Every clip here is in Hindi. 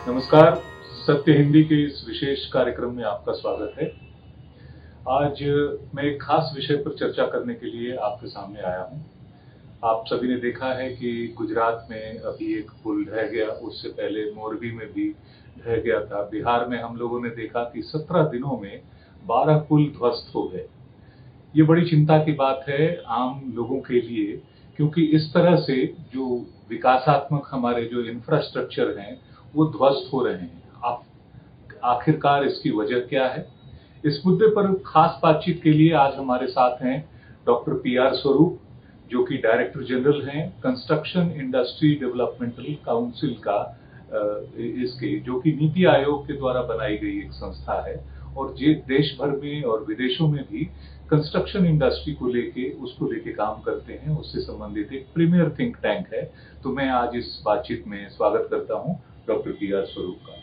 नमस्कार। सत्य हिंदी के इस विशेष कार्यक्रम में आपका स्वागत है। आज मैं एक खास विषय पर चर्चा करने के लिए आपके सामने आया हूं। आप सभी ने देखा है कि गुजरात में अभी एक पुल ढह गया, उससे पहले मोरबी में भी ढह गया था। बिहार में हम लोगों ने देखा कि 17 दिनों में 12 पुल ध्वस्त हो गए। ये बड़ी चिंता की बात है आम लोगों के लिए, क्योंकि इस तरह से जो विकासात्मक हमारे जो इंफ्रास्ट्रक्चर हैं, वो ध्वस्त हो रहे हैं। आप आखिरकार इसकी वजह क्या है? इस मुद्दे पर खास बातचीत के लिए आज हमारे साथ हैं डॉक्टर पी.आर. स्वरूप, जो कि डायरेक्टर जनरल हैं कंस्ट्रक्शन इंडस्ट्री डेवलपमेंटल काउंसिल का, इसके जो कि नीति आयोग के द्वारा बनाई गई एक संस्था है और जे देश भर में और विदेशों में भी कंस्ट्रक्शन इंडस्ट्री को लेके उसको लेके काम करते हैं, उससे संबंधित एक प्रीमियर थिंक टैंक है। तो मैं आज इस बातचीत में स्वागत करता हूं डॉक्टर पी.आर. स्वरूप का।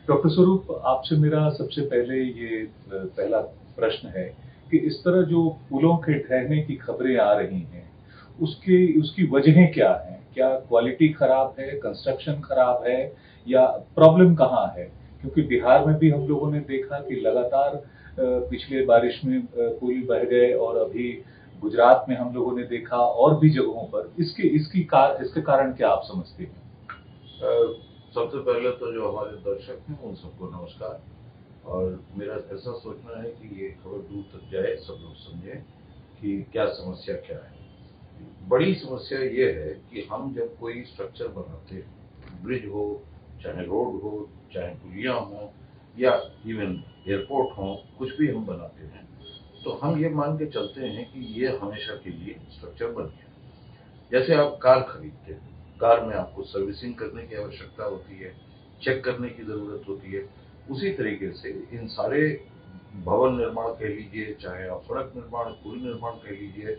डॉक्टर स्वरूप, आपसे मेरा सबसे पहले ये पहला प्रश्न है कि इस तरह जो पुलों के ढहने की खबरें आ रही हैं, उसकी वजहें क्या हैं? क्या क्वालिटी खराब है, कंस्ट्रक्शन खराब है, या प्रॉब्लम कहाँ है? क्योंकि बिहार में भी हम लोगों ने देखा कि लगातार पिछले बारिश में पुल बह गए, और अभी गुजरात में हम लोगों ने देखा और भी जगहों पर। इसके कारण क्या आप समझते हैं? सबसे पहले तो जो हमारे दर्शक हैं उन सबको नमस्कार। और मेरा ऐसा सोचना है कि ये खबर दूर तक जाए, सब लोग समझें कि क्या समस्या क्या है। बड़ी समस्या ये है कि हम जब कोई स्ट्रक्चर बनाते हैं, ब्रिज हो, चाहे रोड हो, चाहे पुलिया हो, या इवन एयरपोर्ट हो, कुछ भी हम बनाते हैं, तो हम ये मान के चलते हैं कि ये हमेशा के लिए स्ट्रक्चर बन गया। जैसे आप कार खरीदते हैं, कार में आपको सर्विसिंग करने की आवश्यकता होती है, चेक करने की ज़रूरत होती है। उसी तरीके से इन सारे भवन निर्माण कह लीजिए, चाहे आप सड़क निर्माण, पुल निर्माण कह लीजिए,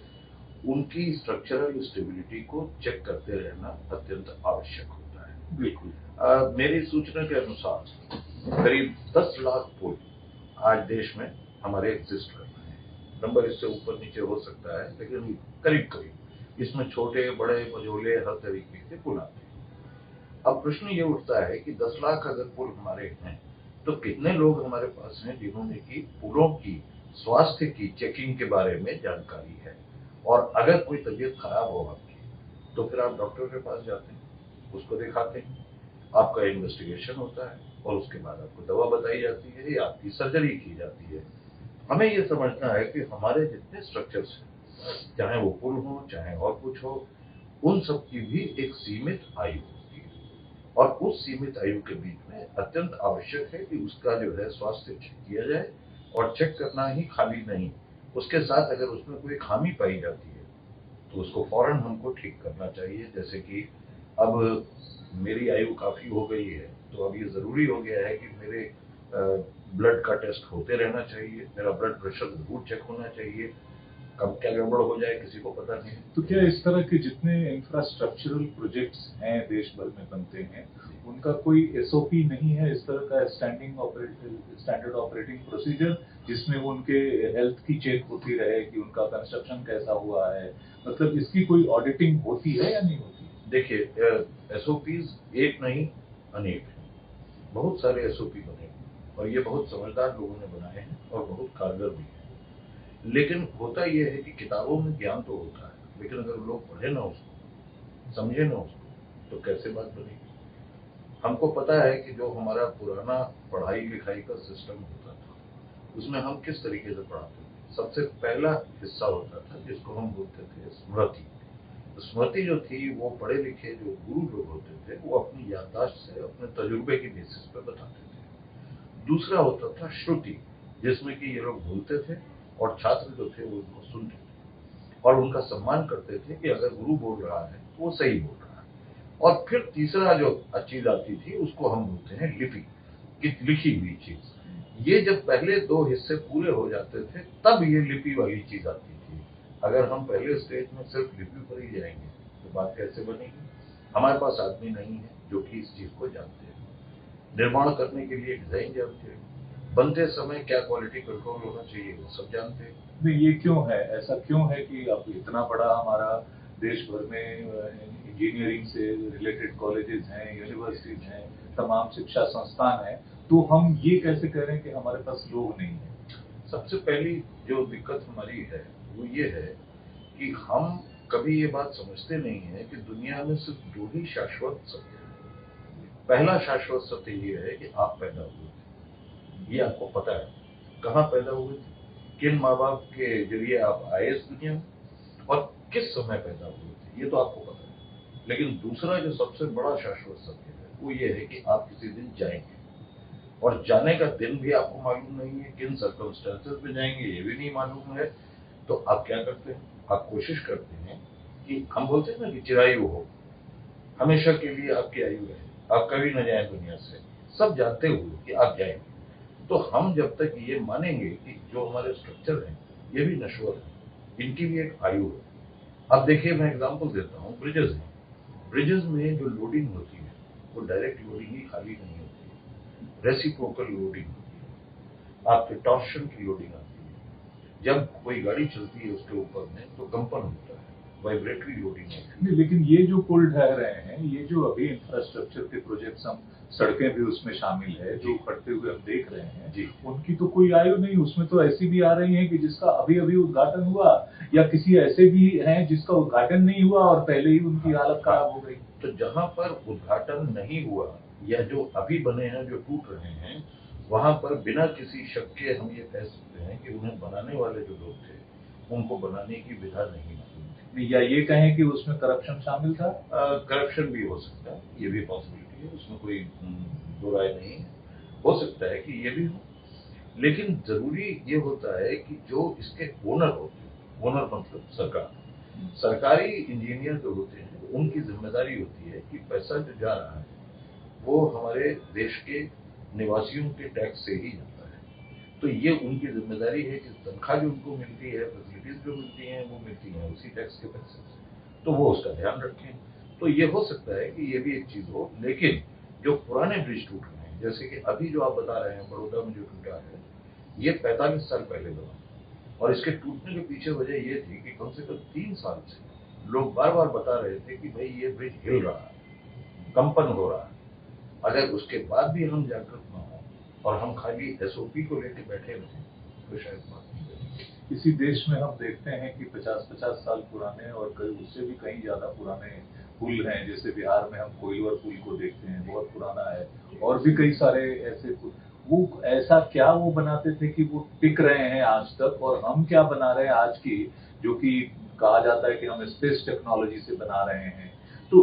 उनकी स्ट्रक्चरल स्टेबिलिटी को चेक करते रहना अत्यंत आवश्यक होता है। बिल्कुल। मेरी सूचना के अनुसार करीब 10 लाख पुल आज देश में हमारे एग्जिस्ट कर रहे हैं। नंबर इससे ऊपर नीचे हो सकता है, लेकिन करीब करीब इसमें छोटे बड़े मझोले हर तरीके के पुल आते हैं। अब प्रश्न ये उठता है कि 10 लाख अगर पुल हमारे हैं, तो कितने लोग हमारे पास हैं जिन्होंने की पुलों की स्वास्थ्य की चेकिंग के बारे में जानकारी है। और अगर कोई तबीयत खराब हो आपकी, तो फिर आप डॉक्टर के पास जाते हैं, उसको दिखाते हैं, आपका इन्वेस्टिगेशन होता है, और उसके बाद आपको दवा बताई जाती है या आपकी सर्जरी की जाती है। हमें ये समझना है कि हमारे जितने स्ट्रक्चर्स हैं, चाहे वो पुल हो, चाहे और कुछ हो, उन सब की भी एक सीमित आयु होती है। और उस सीमित आयु के बीच में अत्यंत आवश्यक है कि उसका जो है स्वास्थ्य चेक किया जाए। और चेक करना ही खाली नहीं, उसके साथ अगर उसमें कोई खामी पाई जाती है, तो उसको फौरन हमको ठीक करना चाहिए। जैसे कि अब मेरी आयु काफ़ी हो गई है, तो अब ये ज़रूरी हो गया है कि मेरे ब्लड का टेस्ट होते रहना चाहिए, मेरा ब्लड प्रेशर ज़रूर चेक होना चाहिए। कब क्या गड़बड़ हो जाए किसी को पता नहीं। तो क्या इस तरह के जितने इंफ्रास्ट्रक्चरल प्रोजेक्ट्स हैं देश भर में बनते हैं, उनका कोई एसओपी नहीं है, इस तरह का स्टैंडर्ड ऑपरेटिंग प्रोसीजर, जिसमें वो उनके हेल्थ की चेक होती रहे कि उनका कंस्ट्रक्शन कैसा हुआ है? मतलब इसकी कोई ऑडिटिंग होती है या नहीं होती? देखिए, एसओपीज एक नहीं अनेक हैं। बहुत सारे एसओपी बने हैं, और ये बहुत समझदार लोगों ने बनाए हैं और बहुत कारगर भी हैं। लेकिन होता ये है कि किताबों में ज्ञान तो होता है, लेकिन अगर लोग पढ़े ना उसको, समझे ना उसको, तो कैसे बात बनेगी। हमको पता है कि जो हमारा पुराना पढ़ाई लिखाई का सिस्टम होता था, उसमें हम किस तरीके से पढ़ाते थे। सबसे पहला हिस्सा होता था जिसको हम बोलते थे स्मृति। स्मृति जो थी, वो पढ़े लिखे जो गुरु लोग होते थे, वो अपनी याददाश्त से, अपने तजुर्बे की बेसिस पर बताते थे। दूसरा होता था श्रुति, जिसमें कि ये लोग बोलते थे और छात्र जो थे वो उनको सुनते थे और उनका सम्मान करते थे कि अगर गुरु बोल रहा है तो वो सही बोल रहा है। और फिर तीसरा जो चीज आती थी, उसको हम बोलते हैं लिपि, कि लिखी हुई चीज। ये जब पहले दो हिस्से पूरे हो जाते थे, तब ये लिपि वाली चीज आती थी। अगर हम पहले स्टेज में सिर्फ लिपि पर ही जाएंगे, तो बात कैसे बनेगी। हमारे पास आदमी नहीं है जो कि इस चीज को जानते हैं, निर्माण करने के लिए डिजाइन जानते हैं, बनते समय क्या क्वालिटी कंट्रोल होना चाहिए वो सब जानते हैं। नहीं, ये क्यों है? ऐसा क्यों है कि अब इतना बड़ा हमारा देश भर में इंजीनियरिंग से रिलेटेड कॉलेजेस हैं, यूनिवर्सिटीज हैं, तमाम शिक्षा संस्थान है, तो हम ये कैसे कह रहे हैं कि हमारे पास लोग नहीं है? सबसे पहली जो दिक्कत हमारी है वो ये है कि हम कभी ये बात समझते नहीं है कि दुनिया में सिर्फ दो ही शाश्वत सत्य है। पहला शाश्वत सत्य ये है कि आप पैदा हुए थे, ये आपको पता है। कहाँ पैदा हुए थे, किन माँ बाप के जरिए आप आए इस दुनिया में, और किस समय पैदा हुए थे, ये तो आपको पता है। लेकिन दूसरा जो सबसे बड़ा शाश्वत सत्य है वो ये है कि आप किसी दिन जाएंगे, और जाने का दिन भी आपको मालूम नहीं है, किन सर्कमस्टेंसेस में जाएंगे ये भी नहीं मालूम है। तो आप क्या करते हैं, आप कोशिश करते हैं कि हम बोलते हैं ना कि चिरायु हो, हमेशा के लिए आपकी आयु रहे, आप कभी न जाए दुनिया से, सब जानते हुए कि आप जाएंगे। तो हम जब तक ये मानेंगे कि जो हमारे स्ट्रक्चर हैं ये भी नश्वर है, इनकी भी एक आयु है। अब देखिए, मैं एग्जांपल देता हूँ, ब्रिजेस हैं। ब्रिजेस में जो लोडिंग होती है वो डायरेक्ट लोडिंग ही खाली नहीं होती है, रेसिप्रोकल लोडिंग होती है, आपके टॉर्शन की लोडिंग आती है। जब कोई गाड़ी चलती है उसके ऊपर में तो कंपन होता है, वाइब्रेटरी लोडिंग होती है। नहीं, लेकिन ये जो पुल ढह रहे हैं, ये जो अभी इंफ्रास्ट्रक्चर के प्रोजेक्ट्स, हम सड़कें भी उसमें शामिल है जो उखड़ते हुए हम देख रहे हैं जी। उनकी तो कोई आयु नहीं। उसमें तो ऐसी भी आ रही है कि जिसका अभी अभी उद्घाटन हुआ, या किसी ऐसे भी हैं जिसका उद्घाटन नहीं हुआ और पहले ही उनकी हालत खराब हो गई। तो जहां पर उद्घाटन नहीं हुआ या जो अभी बने हैं जो टूट रहे हैं, वहां पर बिना किसी शक के हम ये कह सकते हैं कि उन्हें बनाने वाले जो लोग थे उनको बनाने की विधा नहीं मालूम थी। या ये कहें कि उसमें करप्शन शामिल था? करप्शन भी हो सकता है, ये भी पॉसिबिलिटी है, उसमें कोई दो राय नहीं है। हो सकता है कि ये भी हो, लेकिन जरूरी ये होता है कि जो इसके ओनर होते हैं, ओनर मतलब सरकार, सरकारी इंजीनियर जो होते हैं, उनकी जिम्मेदारी होती है कि पैसा जो जा रहा है वो हमारे देश के निवासियों के टैक्स से ही जाता है। तो ये उनकी जिम्मेदारी है कि तनख्वाह जो उनको मिलती है, फैसिलिटीज जो मिलती हैं, वो मिलती हैं उसी टैक्स के पैसे से, तो वो उसका ध्यान रखें। तो ये हो सकता है कि ये भी एक चीज हो, लेकिन जो पुराने ब्रिज टूट रहे हैं, जैसे कि अभी जो आप बता रहे हैं बड़ौदा में जो टूटा है, ये 45 साल पहले बना, और इसके टूटने के पीछे वजह ये थी कि कम से कम 3 साल से लोग बार बार बता रहे थे कि भाई ये ब्रिज हिल रहा है, कंपन हो रहा है। अगर उसके बाद भी हम जागरूक ना हो और हम खाली एसओपी को लेकर बैठे रहें तो शायद बात नहीं बनेगी। किसी देश में हम देखते हैं कि 50-50 साल पुराने और कई उससे भी कहीं ज्यादा पुराने पुल हैं। जैसे बिहार में हम कोइलवर पुल को देखते हैं, बहुत पुराना है। और भी कई सारे ऐसे पुल, वो ऐसा क्या वो बनाते थे कि वो टिक रहे हैं आज तक, और हम क्या बना रहे हैं आज की, जो कि कहा जाता है कि हम स्पेस टेक्नोलॉजी से बना रहे हैं। तो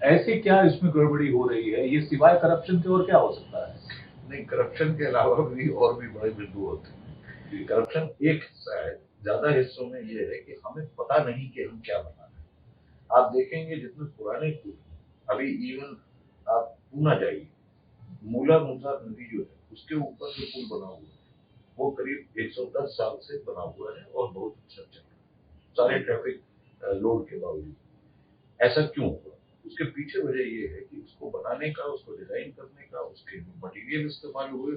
ऐसे क्या इसमें गड़बड़ी हो रही है? ये सिवाय करप्शन के और क्या हो सकता है? नहीं, करप्शन के अलावा भी और भी बड़े बिंदु होते हैं। करप्शन एक हिस्सा है, ज्यादा हिस्सों में ये है कि हमें पता नहीं कि हम क्या बना रहे हैं। आप देखेंगे जितने पुराने पुल, अभी इवन आप पूना जाइए, मूला मुंजा नदी जो है उसके ऊपर जो पुल बना हुआ है वो करीब 110 साल से बना हुआ है और बहुत अच्छा चल रहा है, सारे ट्रैफिक लोड के बावजूद। ऐसा क्यों हुआ, उसके पीछे वजह ये है कि उसको बनाने का, उसको डिजाइन करने का, उसके जो मटीरियल इस्तेमाल हुए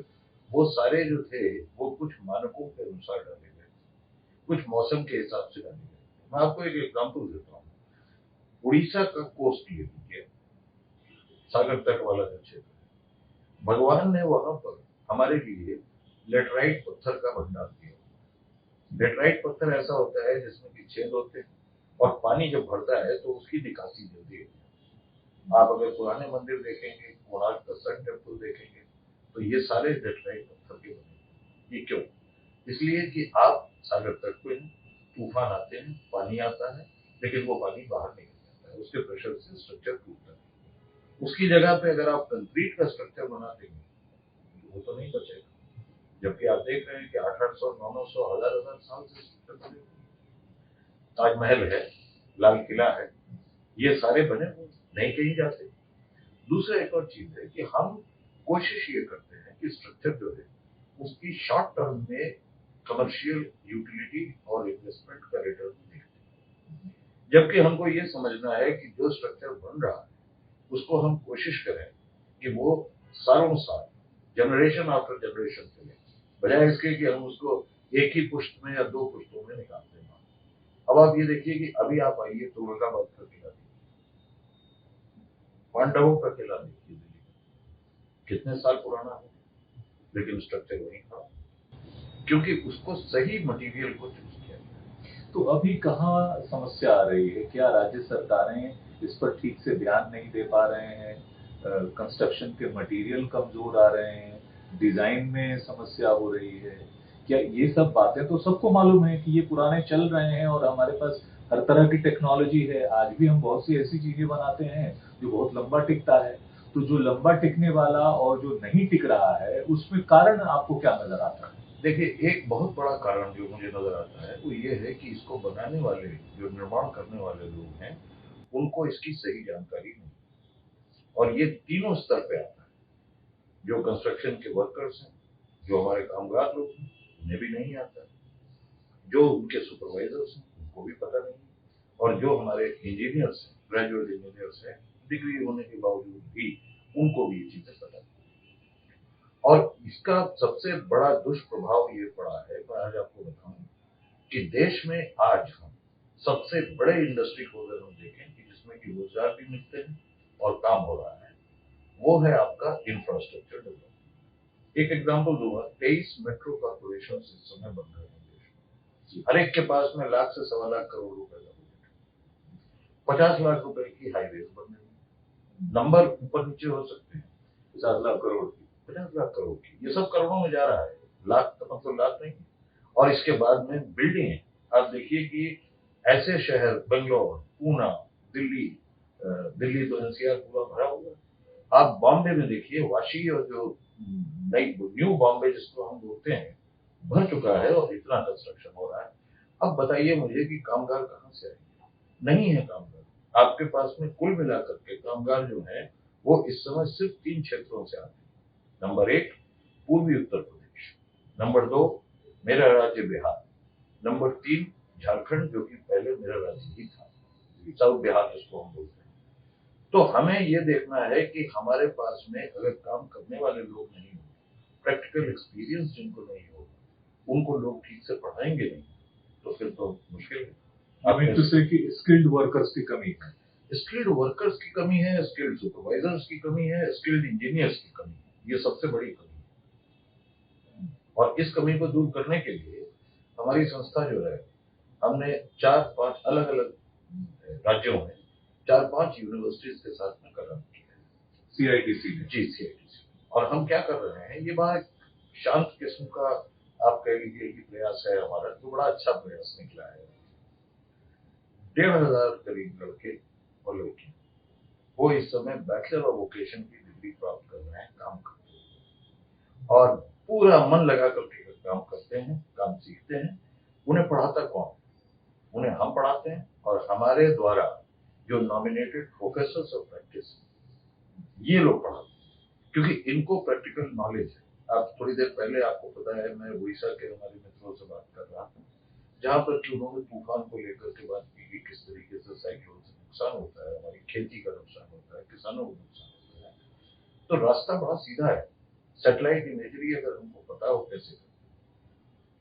वो सारे जो थे वो कुछ मानकों के अनुसार डाले गए, कुछ मौसम के हिसाब से डाले गए। मैं आपको एक एग्जाम्पल देता हूँ। उड़ीसा का कोस्ट ले लीजिए, सागर तट वाला जो क्षेत्र है, भगवान ने वहां पर हमारे लिए लेटराइट पत्थर का भंडार किया। लेटराइट पत्थर ऐसा होता है जिसमें कि छेद होते हैं, और पानी जब भरता है तो उसकी निकासी जल्दी होती है। आप अगर पुराने मंदिर देखेंगे, कोणार्क का सन टेम्पल देखेंगे, तो ये सारे लेटराइट पत्थर के बने। ये क्यों? इसलिए कि आप सागर तट पे तूफान आते हैं, पानी आता है, लेकिन वो पानी बाहर निकल जाता है, उसके प्रेशर से स्ट्रक्चर टूटता है। उसकी जगह पे अगर आप कंक्रीट का स्ट्रक्चर बना देंगे तो वो तो नहीं बचेगा। जबकि आप देख रहे हैं कि 800, 900, 1000 साल से स्ट्रक्चर बने। ताजमहल है, लाल किला है, ये सारे बने हुए नहीं कहीं जाते। दूसरा एक और चीज है कि हम कोशिश ये करते हैं कि स्ट्रक्चर जो है उसकी शॉर्ट टर्म में कमर्शियल यूटिलिटी और इन्वेस्टमेंट का रिटर्न देखते हैं, जबकि हमको ये समझना है कि जो स्ट्रक्चर बन रहा है उसको हम कोशिश करें कि वो सालों साल, जनरेशन आफ्टर जनरेशन चले, बजाय इसके कि हम उसको एक ही पुश्त में या दो पुश्तों में निकालते हैं। अब आप ये देखिए कि अभी आप आइए तुगलकाबाद का किला देखिए, पांडवों का किला देखिए दिल्ली में, कितने साल पुराना है, लेकिन स्ट्रक्चर वही था, क्योंकि उसको सही मटेरियल को चूज किया गया। तो अभी कहाँ समस्या आ रही है? क्या राज्य सरकारें इस पर ठीक से ध्यान नहीं दे पा रहे हैं? कंस्ट्रक्शन के मटेरियल कमजोर आ रहे हैं? डिजाइन में समस्या हो रही है? क्या ये सब बातें तो सबको मालूम है कि ये पुराने चल रहे हैं और हमारे पास हर तरह की टेक्नोलॉजी है। आज भी हम बहुत सी ऐसी चीजें बनाते हैं जो बहुत लंबा टिकता है। तो जो लंबा टिकने वाला और जो नहीं टिक रहा है, उसमें कारण आपको क्या नजर आता है? देखिए, एक बहुत बड़ा कारण जो मुझे नजर आता है वो ये है कि इसको बनाने वाले, जो निर्माण करने वाले लोग हैं, उनको इसकी सही जानकारी नहीं। और ये तीनों स्तर पे आता है। जो कंस्ट्रक्शन के वर्कर्स हैं, जो हमारे कामगार लोग हैं, उन्हें भी नहीं आता है। जो उनके सुपरवाइजर्स हैं, उनको भी पता नहीं। और जो हमारे इंजीनियर्स हैं, ग्रेजुएट इंजीनियर्स हैं, डिग्री होने के बावजूद भी उनको भी ये चीजें पता नहीं। और इसका सबसे बड़ा दुष्प्रभाव ये पड़ा है, मैं आज आपको बताऊं कि देश में आज हम सबसे बड़े इंडस्ट्री को अगर हम देखें कि जिसमें कि रोजगार भी मिलते हैं और काम हो रहा है, वो है आपका इंफ्रास्ट्रक्चर डेवलपमेंट। एक एग्जांपल दूंगा, 23 मेट्रो कॉर्पोरेशन इस समय बन रहे हैं देश में। हर एक के पास में लाख से 1.25 लाख करोड़ रुपए का बजट है। 50 लाख रुपए की हाईवेज बन रही है। नंबर ऊपर नीचे हो सकते हैं, 50 लाख करोड़ की, 50 लाख करोड़ की, ये सब करोड़ों में जा रहा है। लाख तो मतलब लाख नहीं। और इसके बाद में बिल्डिंग, आप देखिए कि ऐसे शहर बेंगलोर, पूना, दिल्ली, दिल्ली तो एनसीआर पूरा भरा हुआ है। आप बॉम्बे में देखिए, वाशी और जो नई न्यू बॉम्बे जिसको हम बोलते हैं, भर चुका है और इतना कंस्ट्रक्शन हो रहा है। अब बताइए मुझे कि कामगार कहाँ से आएंगे? नहीं है कामगार। आपके पास में कुल मिलाकर के कामगार जो है वो इस समय सिर्फ 3 क्षेत्रों से आते हैं। नंबर 1 पूर्वी उत्तर प्रदेश, नंबर 2 मेरा राज्य बिहार, नंबर 3 झारखंड, जो कि पहले मेरा राज्य ही था, साउथ बिहार जिसको हम बोलते हैं। तो हमें ये देखना है कि हमारे पास में अगर काम करने वाले लोग नहीं होंगे, प्रैक्टिकल एक्सपीरियंस जिनको नहीं होगा, उनको लोग ठीक से पढ़ाएंगे नहीं, तो फिर तो मुश्किल है। आप मीन टू से कि स्किल्ड वर्कर्स की कमी है? स्किल्ड वर्कर्स की कमी है, स्किल्ड सुपरवाइजर्स की कमी है, स्किल्ड इंजीनियर्स की कमी है। ये सबसे बड़ी कमी है। और इस कमी को दूर करने के लिए हमारी संस्था जो है, हमने 4-5 अलग अलग राज्यों में 4-5 यूनिवर्सिटीज के साथ में करार किया है। सीआईटीसी ने? जी, सीआईटीसी। और हम क्या कर रहे हैं, ये बड़ा शांत किस्म का आप कह लीजिए कि प्रयास है हमारा, तो बड़ा अच्छा प्रयास निकला है। 1,500 करीब लड़के और लड़कियां वो इस समय बैचलर ऑफ वोकेशन की डिग्री प्राप्त कर रहे हैं, काम करते हैं और पूरा मन लगा करके काम करते हैं, काम सीखते हैं। उन्हें पढ़ाता कौन? उन्हें हम पढ़ाते हैं और हमारे द्वारा जो नॉमिनेटेड प्रोफेसर्स ऑफ प्रैक्टिस, ये लोग पढ़ाते हैं, क्योंकि इनको प्रैक्टिकल नॉलेज है। अब थोड़ी देर पहले आपको पता है, मैं उड़ीसा के हमारे मित्रों से बात कर रहा था, जहां पर कि उन्होंने तूफान को लेकर के बात की कि किस तरीके से साइक्लोन से नुकसान होता है, हमारी खेती का नुकसान होता है, किसानों को नुकसान होता है। तो रास्ता बड़ा सीधा है। सैटेलाइट इमेजरी अगर हमको पता हो कैसे करते,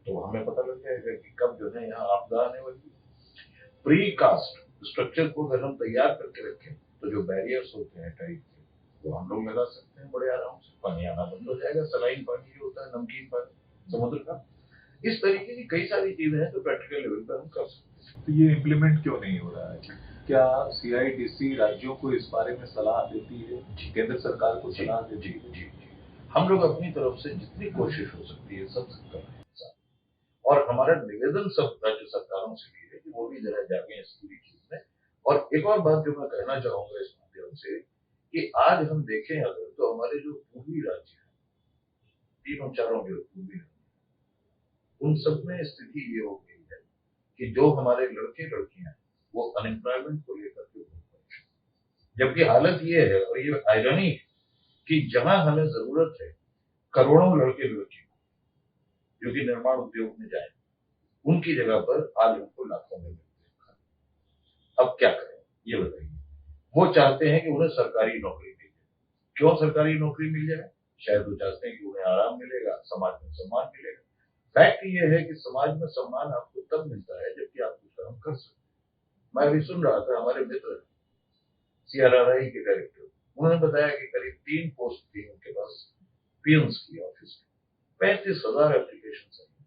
तो हमें पता लग जाएगा कि कब जो है यहाँ आपदा आने वाली है। प्री कास्ट स्ट्रक्चर को अगर हम तैयार करके रखें, तो जो बैरियर्स होते हैं टाइप के, वो हम लोग लगा सकते हैं बड़े आराम से। पानी आना बंद हो जाएगा, सलाइन पानी जो होता है, नमकीन पानी समुद्र का। इस तरीके की कई सारी चीजें हैं जो प्रैक्टिकल लेवल पर हम कर सकते हैं। तो ये इम्प्लीमेंट क्यों नहीं हो रहा है? क्या सीआईटीसी राज्यों को इस बारे में सलाह देती है? केंद्र सरकार को सलाह देती है? जी, हम लोग अपनी तरफ से जितनी कोशिश हो सकती है सब कर रहे हैं। और हमारा निवेदन सब राज्य सरकारों से भी है कि वो भी जरा जागे इस पूरी चीज में। और एक और बात जो मैं कहना चाहूंगा इस माध्यम से, कि आज हम देखें अगर, तो हमारे जो पूर्वी राज्य हैं, तीनों चारों जो पूर्वी राज्य, उन सब में स्थिति ये हो गई है कि जो हमारे लड़के लड़कियां वो अनएम्प्लॉयमेंट को लेकर के बहुत परेशान। जबकि हालत ये है, और ये आयरनी है, कि जहां हमें जरूरत है करोड़ों लड़के लड़कियों जो कि निर्माण उद्योग में जाए, उनकी जगह पर आज उनको लाखों में मिलते हैं। अब क्या करें ये बताइए। वो चाहते हैं कि उन्हें सरकारी नौकरी मिल जाए। क्यों सरकारी नौकरी मिल जाए? शायद वो चाहते हैं कि उन्हें आराम मिलेगा, समाज में सम्मान मिलेगा। फैक्ट ये है कि समाज में सम्मान आपको तब मिलता है जबकि आप कुछ काम कर सकते हैं। मैं अभी सुन रहा था, हमारे मित्र सीआरआरआई के डायरेक्टर, उन्होंने बताया कि करीब 3 पोस्ट थी उनके पास पीएन्स की ऑफिस की 35,000 एप्लीकेशन आई,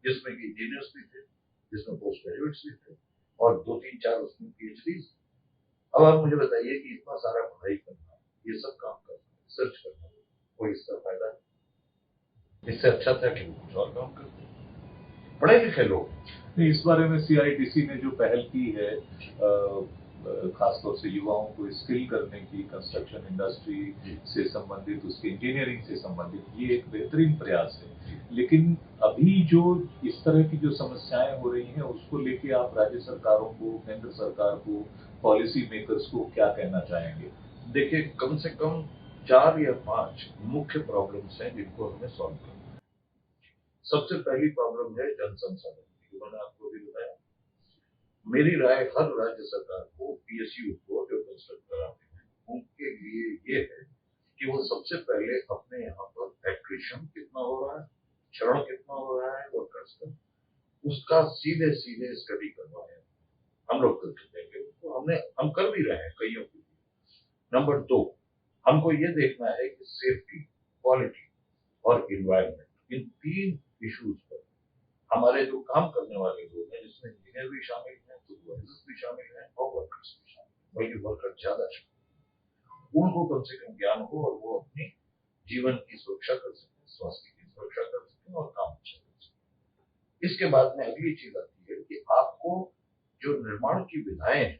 जिसमें कि इंजीनियर्स भी थे, जिसमें पोस्ट ग्रेजुएट्स भी थे और 2-3-4 उसमें पीएचडीज। अब आप मुझे बताइए कि इतना सारा पढ़ाई करना, ये सब काम करना, रिसर्च करना, कोई इसका फायदा है? इससे अच्छा था कि वो कुछ और काम करते, पढ़े लिखे लोग। नहीं, इस बारे में सीआईडीसी ने जो पहल की है खासतौर से युवाओं को स्किल करने की, कंस्ट्रक्शन इंडस्ट्री से संबंधित, उसके इंजीनियरिंग से संबंधित, ये एक बेहतरीन प्रयास है। लेकिन अभी जो इस तरह की जो समस्याएं हो रही हैं, उसको लेके आप राज्य सरकारों को, केंद्र सरकार को, पॉलिसी मेकर्स को क्या कहना चाहेंगे? देखिए, कम से कम 4 या 5 मुख्य प्रॉब्लम्स हैं जिनको हमें सॉल्व करना है। सबसे पहली प्रॉब्लम है जन संसाधन की, मैंने आपको भी बताया। मेरी राय हर राज्य सरकार को, पीएसयू को जो कंस्ट्रक्ट कराते हैं, उनके लिए ये है कि वो सबसे पहले अपने यहाँ पर एट्रिशन कितना हो रहा है, क्षरण कितना हो रहा है वर्कर्स का, उसका सीधे सीधे स्टडी करवाएं। हम लोग कर देंगे, तो हम कर भी रहे हैं कईयों के लिए। नंबर 2, हमको ये देखना है कि सेफ्टी, क्वालिटी और इन्वायरमेंट, इन 3 इश्यूज पर हमारे जो काम करने वाले लोग हैं, जिसमें इंजीनियर भी शामिल हैं, सुपरवाइजर्स भी शामिल हैं और वर्कर्स भी शामिल हैं, वही वर्कर ज्यादा शामिल, उनको कम से कम ज्ञान हो और वो अपनी जीवन की सुरक्षा कर सकें, स्वास्थ्य की सुरक्षा कर सकें और काम अच्छा कर सकें। इसके बाद में अगली चीज आती है कि आपको जो निर्माण की विधाएं हैं,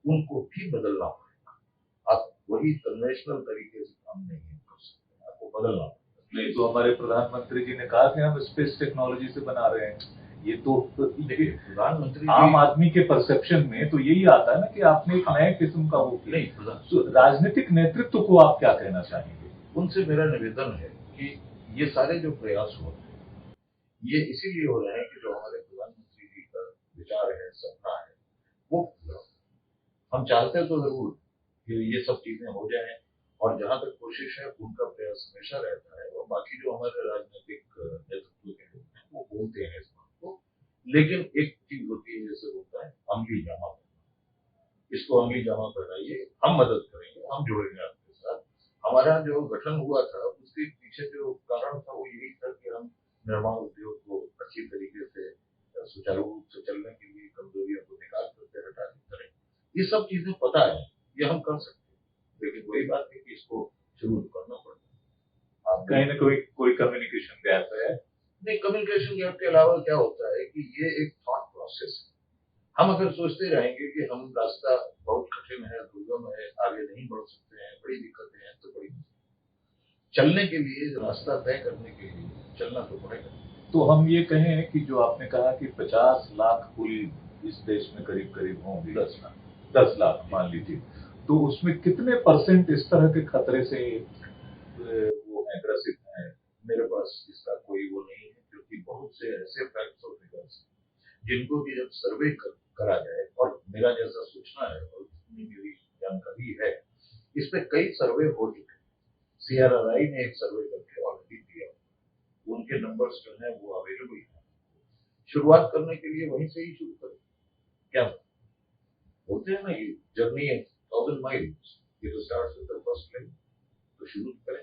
उनको भी बदलना पड़ेगा। आप वही कन्वेंशनल तरीके से काम नहीं कर सकते, आपको बदलना पड़ेगा। नहीं तो हमारे प्रधानमंत्री जी ने कहा कि हम स्पेस टेक्नोलॉजी से बना रहे हैं, ये तो देखिए, प्रधानमंत्री आम आदमी के परसेप्शन में तो यही आता है ना कि आपने एक नए किस्म का वो किया। नहीं, तो राजनीतिक नेतृत्व को आप क्या कहना चाहेंगे? उनसे मेरा निवेदन है कि ये सारे जो प्रयास हो रहे हैं, ये इसीलिए हो रहे हैं कि जो हमारे प्रधानमंत्री जी का विचार है, सपना है, वो पूरा हो। हम चाहते तो जरूर कि ये सब चीजें हो जाएं, और जहां तक कोशिश है उनका प्रयास हमेशा रहता है, और बाकी जो हमारे राजनीतिक नेतृत्व के लोग हैं वो बोलते हैं इस बात को, लेकिन एक चीज होती है, जैसे होता है अमली जामा पहनना, इसको अमली जामा पहनाइए, हम मदद करेंगे, हम जुड़ेंगे आपके साथ। हमारा जो गठन हुआ था उसके पीछे जो कारण था वो यही था कि हम निर्माण उद्योग को अच्छी तरीके से सुचारू रूप से चलने के लिए कमजोरियों को निकाल करके हटाने करें। ये सब चीजें पता है, ये हम कर सकते हैं, लेकिन वही बात है कि इसको शुरू करना पड़ता है। कहीं ना कोई कम्युनिकेशन गैप है? नहीं, कम्युनिकेशन गैप के अलावा क्या होता है कि ये एक थॉट प्रोसेस है। हम अगर सोचते रहेंगे कि हम रास्ता बहुत कठिन है, दुर्गम है, आगे नहीं बढ़ सकते हैं, बड़ी दिक्कतें हैं, तो बड़ी चलने के लिए, रास्ता तय करने के लिए चलना तो पड़ेगा। तो हम ये कहें कि जो आपने कहा कि 50 लाख पुल इस देश में करीब करीब होंगे, 10 लाख मान लीजिए, तो उसमें कितने परसेंट इस तरह के खतरे से वो हैं, ग्रसित हैं? मेरे पास इसका कोई वो नहीं है, क्योंकि बहुत से ऐसे फैक्ट्स और फिगर्स जिनको भी जब सर्वे करा जाए, और मेरा जैसा सोचना है और जितनी मेरी जानकारी है, इस पे कई सर्वे हो चुके हैं। सीआरआई ने एक सर्वे करके ऑलरेडी दिया, उनके नंबर्स जो है वो अवेलेबल है। शुरुआत करने के लिए वहीं से ही शुरू करें। क्या बोलते हैं ना, ये जर्नी है 1000 माइल्स, ये तो start with the first line, तो शुरू करें।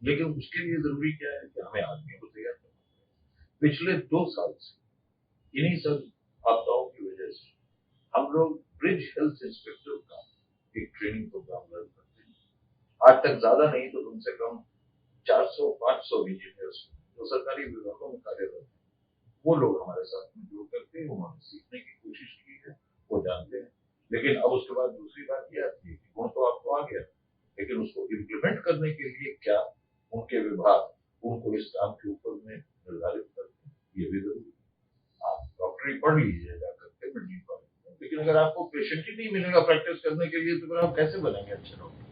लेकिन उसके लिए जरूरी क्या है कि हमें आदमियों को तैयार करना पड़ेगा। पिछले 2 साल से इन्हीं सब आपदाओं की वजह से हम लोग ब्रिज हेल्थ इंस्पेक्टर का एक ट्रेनिंग प्रोग्राम रन करते हैं। आज तक ज्यादा नहीं तो कम से कम 400-500 इंजीनियर्स जो सरकारी विभागों में कार्यरत हैं, वो लोग हमारे साथ में जुड़ करके उन्होंने सीखने की कोशिश की है, वो जानते हैं। लेकिन अब उसके बाद दूसरी बात ये आती है कि गुण तो आपको आ गया, लेकिन उसको इम्प्लीमेंट करने के लिए क्या उनके विभाग उनको इस काम के ऊपर में निर्धारित करते हैं, ये भी जरूरी है। आप डॉक्टरी पढ़ लीजिए जाकर के मेडिकल कॉलेज में, लेकिन अगर आपको पेशेंट ही नहीं मिलेगा प्रैक्टिस करने के लिए, तो फिर आप कैसे बनेंगे अच्छे डॉक्टर?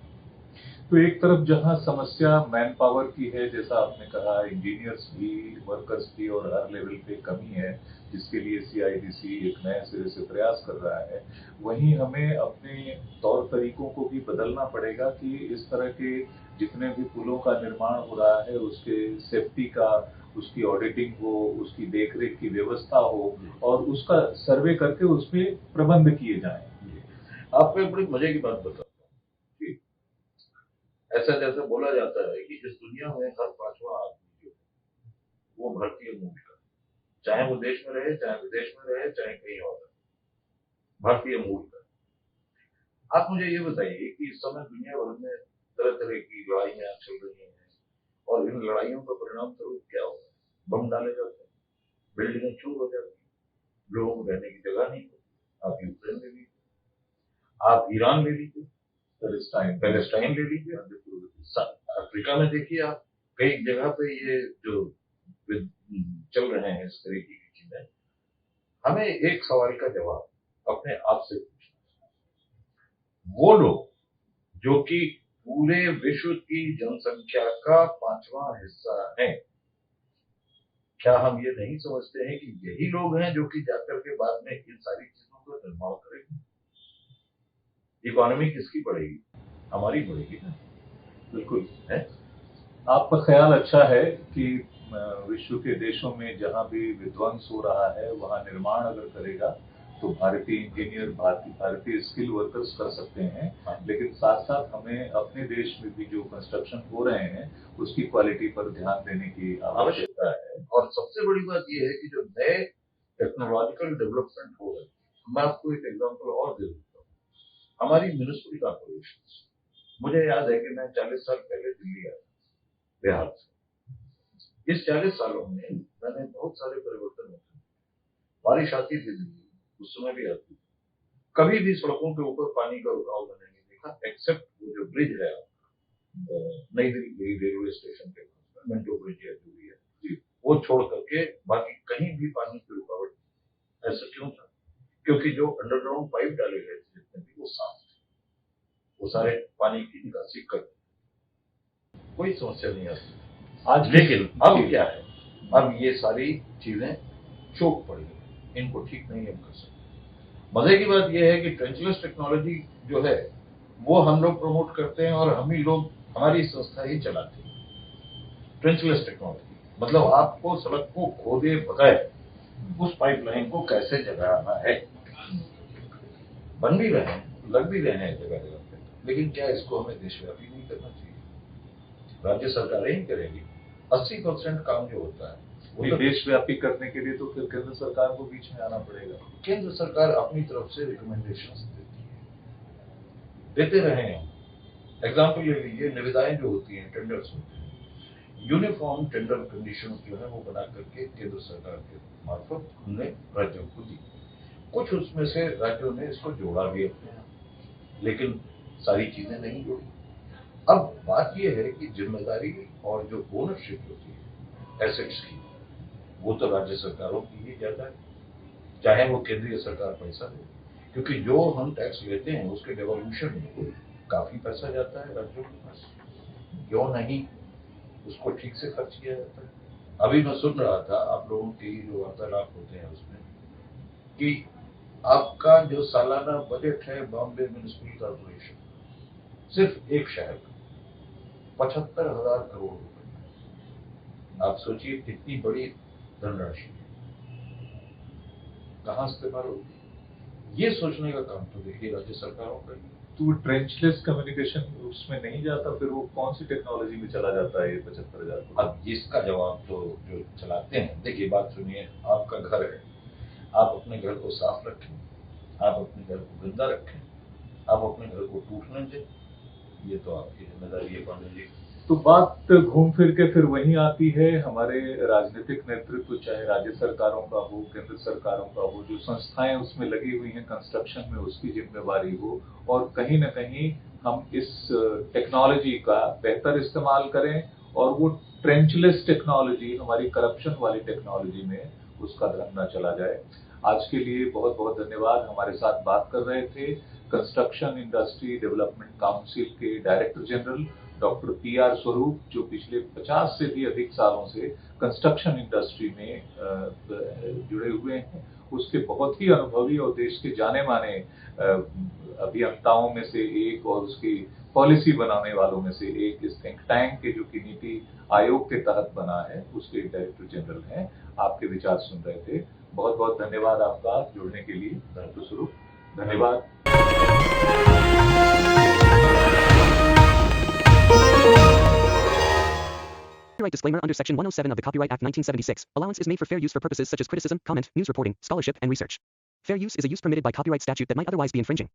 तो एक तरफ जहां समस्या मैन पावर की है, जैसा आपने कहा, इंजीनियर्स भी, वर्कर्स भी, और हर लेवल पे कमी है, जिसके लिए सीआईडीसी एक नए सिरे से प्रयास कर रहा है, वहीं हमें अपने तौर तरीकों को भी बदलना पड़ेगा कि इस तरह के जितने भी पुलों का निर्माण हो रहा है, उसके सेफ्टी का, उसकी ऑडिटिंग हो, उसकी देखरेख की व्यवस्था हो, और उसका सर्वे करके उसमें प्रबंध किए जाएं। आपको एक बड़ी मजे की बात बताता हूँ। ऐसा जैसे बोला जाता है कि इस दुनिया में हर पांचवा आदमी जो है वो भारतीय मूल का है। चाहे वो देश में रहे, चाहे विदेश में रहे, चाहे कहीं और रहे, भारतीय मूल का है। आप मुझे ये बताइए कि इस समय दुनिया भर में तरह तरह की लड़ाइयां चल रही हैं और इन लड़ाइयों का परिणाम स्वरूप क्या होगा? बम डाले जाते हैं, बिल्डिंगें चूर हो जाती हैं, लोगों को रहने की जगह नहीं होती। आप यूक्रेन ले लीजिए, आप ईरान ले लीजिए, पैलेस्टाइन ले लीजिए, अफ्रीका में देखिए आप, कई जगह पे ये जो चल रहे हैं इस तरीके की चीजें। हमें एक सवाल का जवाब अपने आप से पूछना है। वो लोग जो कि पूरे विश्व की जनसंख्या का 5वां हिस्सा है, क्या हम ये नहीं समझते हैं कि यही लोग हैं जो कि जाकर के बाद में इन सारी चीजों का निर्माण करेंगे? इकोनॉमी किसकी बढ़ेगी? हमारी बढ़ेगी ना। बिल्कुल है। आपका ख्याल अच्छा है कि विश्व के देशों में जहां भी विध्वंस हो रहा है वहां निर्माण अगर करेगा तो भारतीय इंजीनियर भारतीय स्किल वर्कर्स कर सकते हैं, लेकिन साथ साथ हमें अपने देश में भी जो कंस्ट्रक्शन हो रहे हैं उसकी क्वालिटी पर ध्यान देने की आवश्यकता है। और सबसे बड़ी बात यह है कि जो नए टेक्नोलॉजिकल डेवलपमेंट हो रहे हैं, मैं आपको एक एग्जांपल और दे देता हूँ। हमारी म्यूनिसिपल कॉर्पोरेशन, मुझे याद है कि मैं 40 साल पहले दिल्ली आया बिहार से। इस 40 सालों में मैंने बहुत सारे परिवर्तन देखे। बारिश आती थी दिल्ली, उस समय भी आती थी, कभी भी सड़कों के ऊपर पानी का रुकाव मैंने नहीं देखा, एक्सेप्ट वो जो ब्रिज है नई दिल्ली रेलवे स्टेशन के पास मिंटो ब्रिज है जो भी है, वो छोड़ करके बाकी कहीं भी पानी की रुकावट नहीं। ऐसा क्यों था? क्योंकि जो अंडरग्राउंड पाइप डाले गए थे जितने भी वो साफ थे, वो सारे पानी की निकासी कर, कोई समस्या नहीं आती आज। लेकिन अब क्या है, अब ये सारी चीजें चौक पड़ गई, इनको ठीक नहीं हम कर सकते। मजे की बात यह है कि ट्रेंचलेस टेक्नोलॉजी जो है वो हम लोग प्रमोट करते हैं और हम ही लोग, हमारी संस्था ही चलाती है। ट्रेंचलेस टेक्नोलॉजी मतलब आपको सड़क को खोदे बगैर उस पाइपलाइन को कैसे जगाना है। बन भी रहे हैं, लग भी रहे हैं जगह जगह पे, लेकिन क्या इसको हमें देशव्यापी नहीं करना चाहिए? राज्य सरकारें ही करेंगी। 80% काम जो होता है वो तो देशव्यापी करने के लिए तो फिर केंद्र सरकार को बीच में आना पड़ेगा। केंद्र सरकार अपनी तरफ से रिकमेंडेशंस देती है, देते रहे हैं। एग्जाम्पल ले लीजिए, निविदाएं जो होती हैं, टेंडर्स होते हैं, यूनिफॉर्म टेंडर कंडीशन जो है वो बना करके केंद्र सरकार के मार्फत हमने राज्यों को दी। कुछ उसमें से राज्यों ने इसको जोड़ा भी अपने यहाँ, लेकिन सारी चीजें नहीं जोड़ी। अब बात यह है कि जिम्मेदारी और जो ओनरशिप होती है एसेट्स की, वो तो राज्य सरकारों की ही ज्यादा है, चाहे वो केंद्रीय सरकार पैसा दे, क्योंकि जो हम टैक्स लेते हैं उसके डेवोल्यूशन में काफी पैसा जाता है राज्यों के पास। क्यों नहीं उसको ठीक से खर्च किया जाता है? अभी मैं सुन रहा था आप लोगों के जो वार्तालाप होते हैं उसमें कि आपका जो सालाना बजट है बॉम्बे म्यूनिसिपल कॉर्पोरेशन, सिर्फ एक शहर का 75,000 करोड़ रुपए। आप सोचिए कितनी बड़ी धनराशि कहां इस्तेमाल होगी। ये सोचने का काम तो देखिए राज्य सरकारों का ही। तो ट्रेंचलेस कम्युनिकेशन उसमें नहीं जाता, फिर वो कौन सी टेक्नोलॉजी में चला जाता है ये 75,000? अब इसका जवाब तो जो चलाते हैं, देखिए बात सुनिए, आपका घर है, आप अपने घर को साफ रखें, आप अपने घर को गंदा रखें, आप अपने घर को टूटने दें, ये तो आपकी जिम्मेदारी है पांडे जी। तो बात घूम फिर के फिर वहीं आती है, हमारे राजनीतिक नेतृत्व चाहे राज्य सरकारों का हो, केंद्र सरकारों का हो, जो संस्थाएं उसमें लगी हुई हैं कंस्ट्रक्शन में, उसकी जिम्मेवारी हो, और कहीं ना कहीं हम इस टेक्नोलॉजी का बेहतर इस्तेमाल करें और वो ट्रेंचलेस टेक्नोलॉजी, हमारी करप्शन वाली टेक्नोलॉजी में उसका ध्यान न चला जाए। आज के लिए बहुत बहुत धन्यवाद। हमारे साथ बात कर रहे थे कंस्ट्रक्शन इंडस्ट्री डेवलपमेंट काउंसिल के डायरेक्टर जनरल डॉक्टर पी.आर. स्वरूप, जो पिछले 50 से भी अधिक सालों से कंस्ट्रक्शन इंडस्ट्री में जुड़े हुए हैं। उसके बहुत ही अनुभवी और देश के जाने माने अभियंताओं में से एक और उसकी पॉलिसी बनाने वालों में से एक, इस थिंक टैंक के जो कि नीति आयोग के तहत बना है उसके डायरेक्टर जनरल हैं। आपके विचार सुन रहे थे। बहुत बहुत धन्यवाद आपका जुड़ने के लिए डॉक्टर स्वरूप। धन्यवाद। Copyright disclaimer under Section 107 of the Copyright Act 1976. Allowance is made for fair use for purposes such as criticism, comment, news reporting, scholarship, and research. Fair use is a use permitted by copyright statute that might otherwise be infringing.